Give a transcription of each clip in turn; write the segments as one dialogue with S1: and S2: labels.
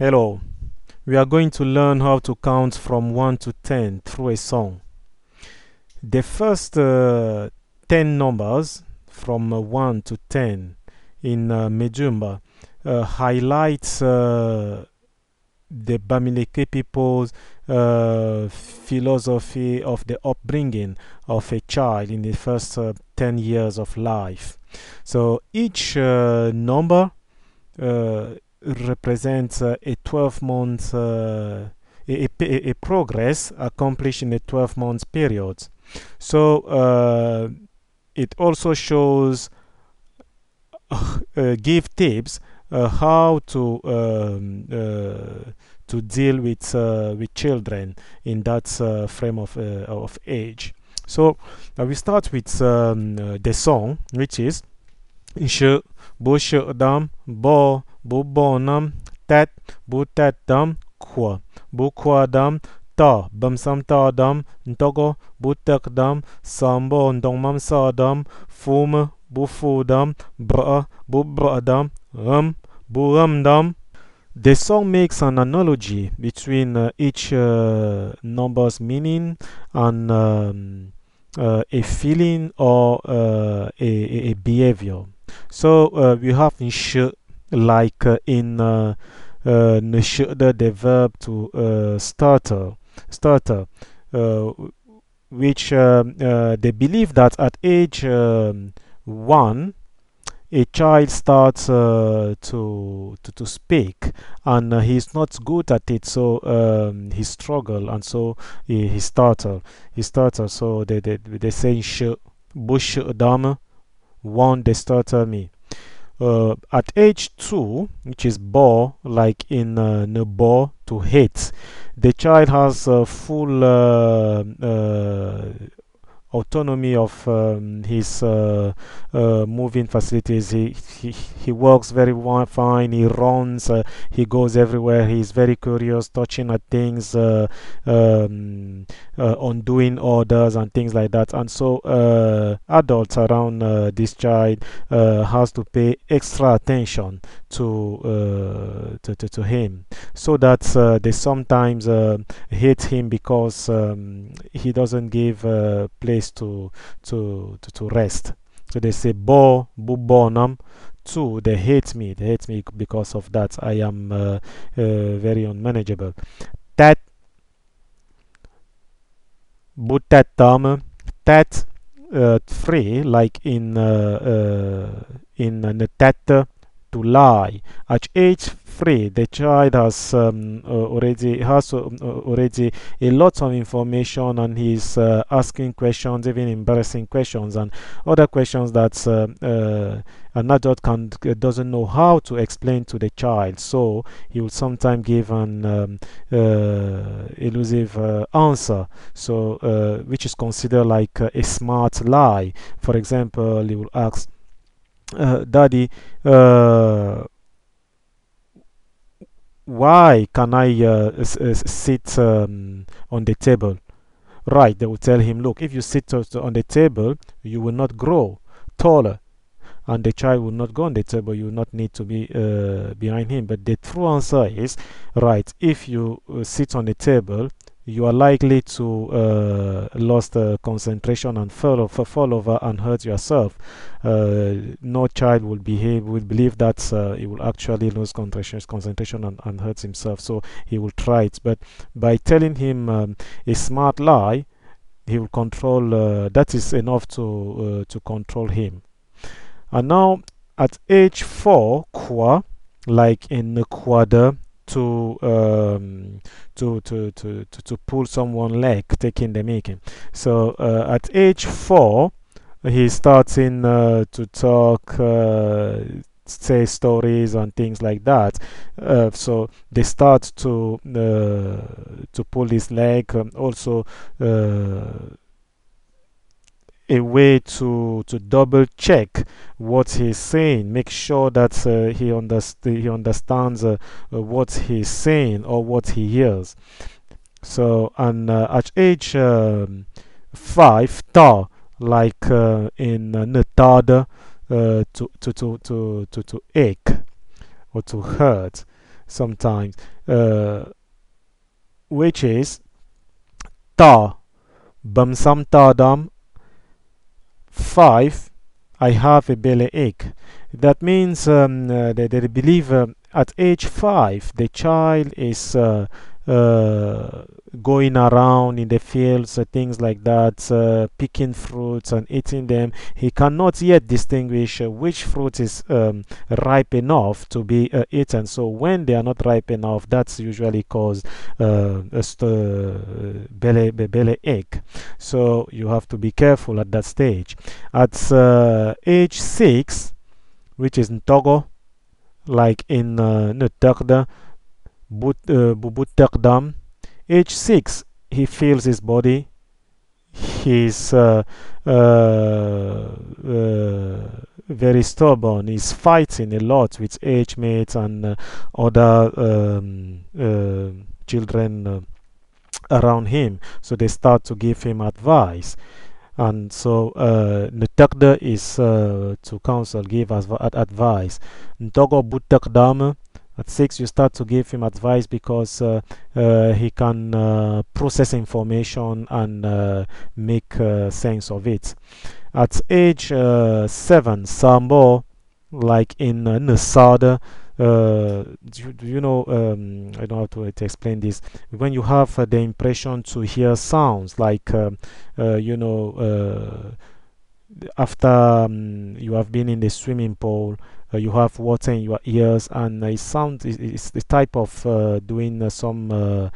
S1: Hello, we are going to learn how to count from 1 to 10 through a song. The first 10 numbers from 1 to 10 in Medumba highlights the Bamileke people's philosophy of the upbringing of a child in the first 10 years of life. So each number uh, represents a 12 month a progress accomplished in a 12 months period. So it also shows give tips how to deal with children in that frame of age. So we start with the song, which is Sh bu sh dam bo bu bonam tat bu tat dam kwa bu kwa dam ta bam sam ta dam ntogo bu tak dam sambo ndong mam sa dam fum bu fu dam bra bu bra dam bu dam. The song makes an analogy between each number's meaning and a feeling or a behavior. So we have sh like in the verb to starter, uh, which they believe that at age 1 a child starts to speak, and he's not good at it, so he struggle, and so he starter. So they say sh bush dame one they starter me. At age 2, which is bo, like in nebo, to hate, the child has full autonomy of his moving facilities. He works very fine. He runs. He goes everywhere. He's very curious, touching at things, undoing orders and things like that. And so adults around this child has to pay extra attention to him, so that they sometimes hate him because he doesn't give place to rest. So they say bo bu bonam. 2, they hate me. They hate me because of that. I am very unmanageable. That bu tat dame. That 3, like in tat, to lie. At age 3, the child has already a lot of information, and he's asking questions, even embarrassing questions and other questions that an adult doesn't know how to explain to the child. So he will sometimes give an elusive answer, so which is considered like a smart lie. For example, he will ask, Daddy, why can I sit on the table? Right, they will tell him, look, if you sit on the table, you will not grow taller, and the child will not go on the table. You will not need to be behind him. But the true answer is, right, if you sit on the table, you are likely to lose concentration and fall over and hurt yourself. No child will believe that he will actually lose concentration and hurt himself, so he will try it. But by telling him a smart lie, he will control. That is enough to control him. And now at age 4, qua, like in the quader, to pull someone leg, taking the making. So at age 4, he starts in to talk, say stories and things like that. So they start to pull his leg. Also a way to double check what he's saying, make sure that he understands what he's saying or what he hears. So, and at age 5, ta, like in netada, to ache or to hurt. sometimes, uh, which is ta bum sam ta dam 5. I have a belly ache. That means they believe at age 5 the child is uh, going around in the fields, things like that, picking fruits and eating them. He cannot yet distinguish which fruit is ripe enough to be eaten. So when they are not ripe enough, that's usually caused belly ache. So you have to be careful at that stage. At age 6, which is Ntogo, like in Nutakda, Bubutakdam, age 6, he feels his body. He's very stubborn. He's fighting a lot with age mates and other children around him. So they start to give him advice. And so Ntakda is to counsel, give advice. Ntogo Butakdam, at 6 you start to give him advice because he can process information and make sense of it. At age 7, Sambo, like in Nasada, do you know, I don't know how to explain this. When you have the impression to hear sounds, like, after you have been in the swimming pool, you have water in your ears, and it sounds, it's the type of doing some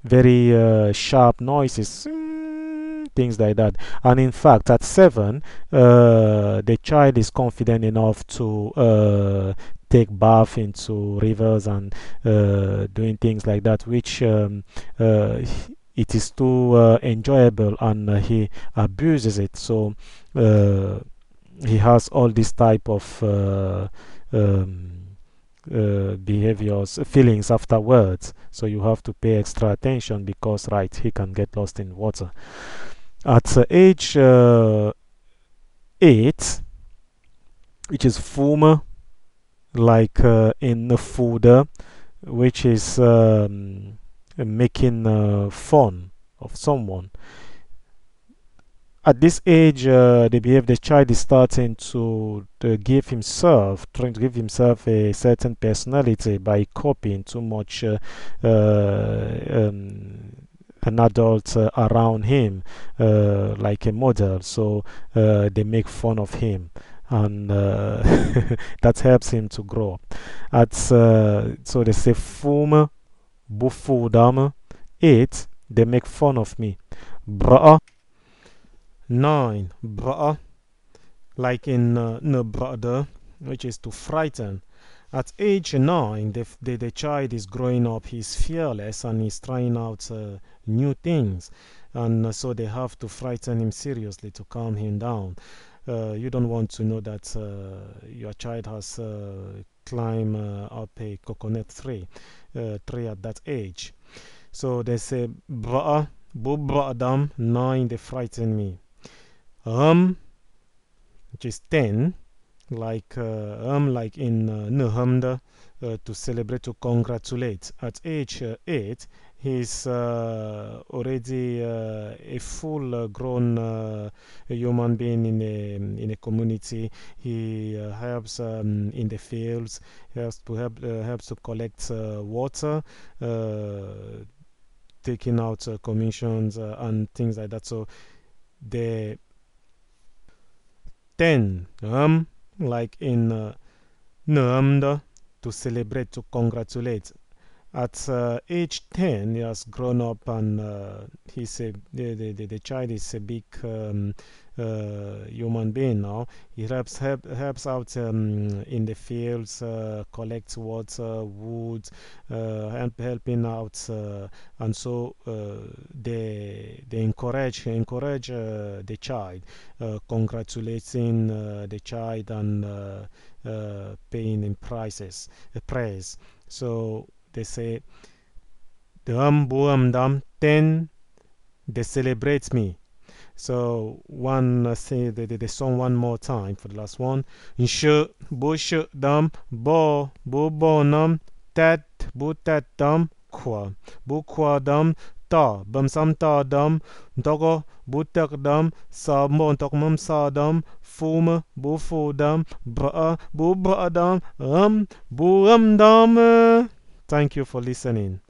S1: very sharp noises, things like that. And in fact, at 7, the child is confident enough to take bath into rivers and doing things like that, which it is too enjoyable, and he abuses it. So he has all this type of behaviors, feelings afterwards. So you have to pay extra attention because, right, he can get lost in water. At age 8, which is Fuma, like in the fooder, which is making fun of someone. At this age, the child is starting to trying to give himself a certain personality by copying too much an adult around him, like a model. So they make fun of him, and that helps him to grow up. So they say Fuma Bufudama 8, they make fun of me. Bra 9, bra, like in no brother, which is to frighten. At age 9, the child is growing up, he's fearless, and he's trying out new things. And so they have to frighten him seriously to calm him down. You don't want to know that your child has climbed up a coconut tree at that age. So they say, Bra, Bu Adam, 9, they frighten me. Which is 10, like in Nuhamda, to celebrate, to congratulate. At age 8, he's already a full grown human being in a community. He helps in the fields, helps to collect water, taking out commissions and things like that. So the 10, like in Nuhamda, to celebrate, to congratulate. At age 10, he has grown up, and the child is a big human being now. He helps out in the fields, collects water, wood, helping out, and so they encourage the child, congratulating the child, and paying him praise. So they say, the Dam 10, they celebrate me. So one say the song one more time for the last one. Sh bush dum bo bu bonum tat bu tat dum qua bu qua dum ta bum sam ta dum dogo bu tak dum sa mon tok mum sa dum fum bu fu dum bra bu bra dum bu dum. Thank you for listening.